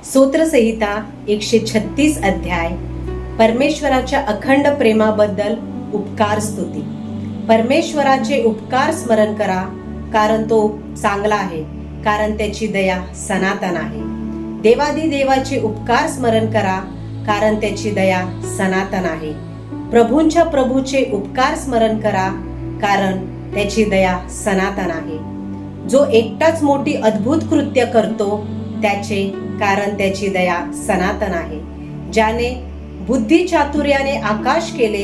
स्तोत्रसंहिता 136 अध्याय. परमेश्वराच्या अखंड प्रेमाबद्दल उपकार स्तुती. परमेश्वराचे उपकार स्मरण करा, कारण तो चांगला आहे, कारण त्याची दया सनातन आहे. देवादिदेवाचे उपकार स्मरण करा, कारण त्याची दया सनातन आहे. प्रभूंच्या प्रभूचे उपकार स्मरण करा, कारण त्याची दया सनातन आहे. जो एकटाच मोठी अद्भुत कृत्य करतो त्याचे, कारण त्याची दया सनातन आहे. ज्याने बुद्धी चातुर्याने आकाश केले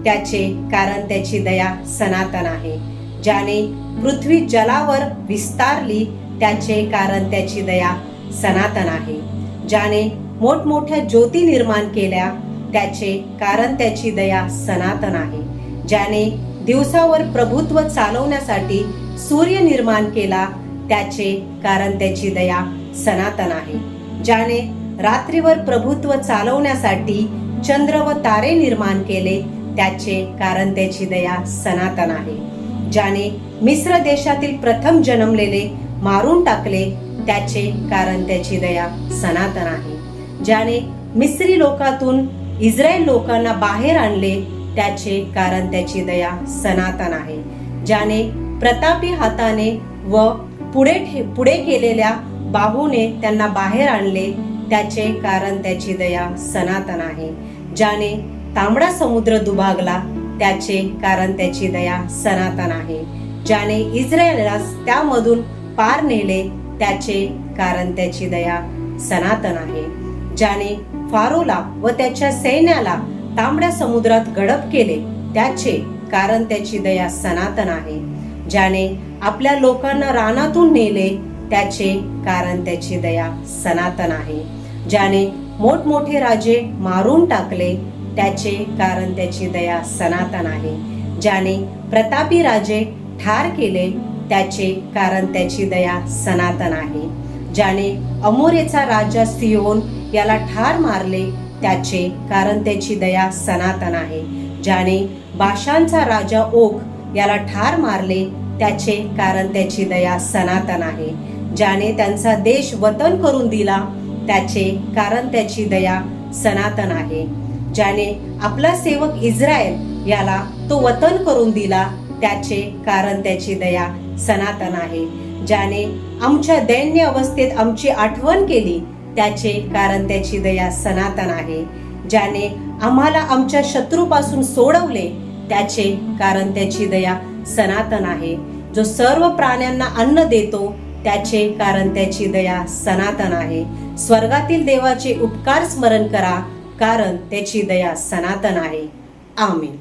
त्याचे, कारण त्याची दया सनातन आहे. ज्याने पृथ्वी जलावर विस्तारली त्याचे, कारण त्याची दया सनातन आहे. ज्याने मोठमोठ्या ज्योती निर्माण केल्या त्याचे, कारण त्याची दया सनातन आहे. ज्याने दिवसावर प्रभुत्व चालवण्यासाठी सूर्य निर्माण केला त्याचे, कारण त्याची दया सनातन आहे. ज्याने रात्रीवर प्रभुत्व चालवण्यासाठी चंद्र व तारे निर्माण केले त्याचे, कारण त्याची दया सनातन आहे. ज्याने मिस्र देशातील प्रथम जन्मलेले मारून टाकले त्याचे, कारण त्याची दया सनातन आहे. ज्याने मिस्री लोकातून इस्रायल लोकांना बाहेर आणले त्याचे, कारण त्याची दया सनातन आहे. ज्याने प्रतापी हाताने व पुढे केलेल्या बाहूने त्यांना बाहेर आणले त्याचे, कारण त्याची दया सनातन आहे. ज्याने तांबडा समुद्र दुभागला त्याचे, कारण त्याची दया सनातन आहे. ज्याने इस्रायलास त्यामधून पार नेले त्याचे, कारण त्याची दया सनातन आहे. ज्याने फारोला व त्याच्या सैन्याला तांबड्या समुद्रात गडप केले त्याचे, कारण त्याची दया सनातन आहे. ज्याने आपल्या लोकांना रानातून नेले त्याचे, कारण त्याची दया सनातन आहे. ज्याने मोठमोठे राजे मारून टाकले त्याचे, कारण त्याची दया सनातन आहे. ज्याने प्रतापी राजे ठार केले त्याचे, कारण त्याची दया सनातन आहे. ज्याने अमोरेचा राजा सियोन याला ठार मारले त्याचे, कारण त्याची दया सनातन आहे. ज्याने बाशानचा राजा ओग याला ठार मारले त्याचे, कारण त्याची दया सनातन आहे. ज्याने त्यांचा देश वतन करून दिला त्याचे, कारण त्याची दया सनातन आहे. ज्याने आपला सेवक इस्रायल याला तो वतन करून दिला त्याचे, कारण त्याची दया सनातन आहे. ज्याने आमच्या दैन्य अवस्थेत आमची आठवण केली त्याचे, कारण त्याची दया सनातन आहे. ज्याने आम्हाला आमच्या शत्रूपासून सोडवले त्याचे, कारण त्याची दया सनातन आहे. जो सर्व प्राण्यांना अन्न देतो त्याचे, कारण त्याची दया सनातन आहे. स्वर्गातील देवाचे उपकार स्मरण करा, कारण त्याची दया सनातन आहे. आमीन.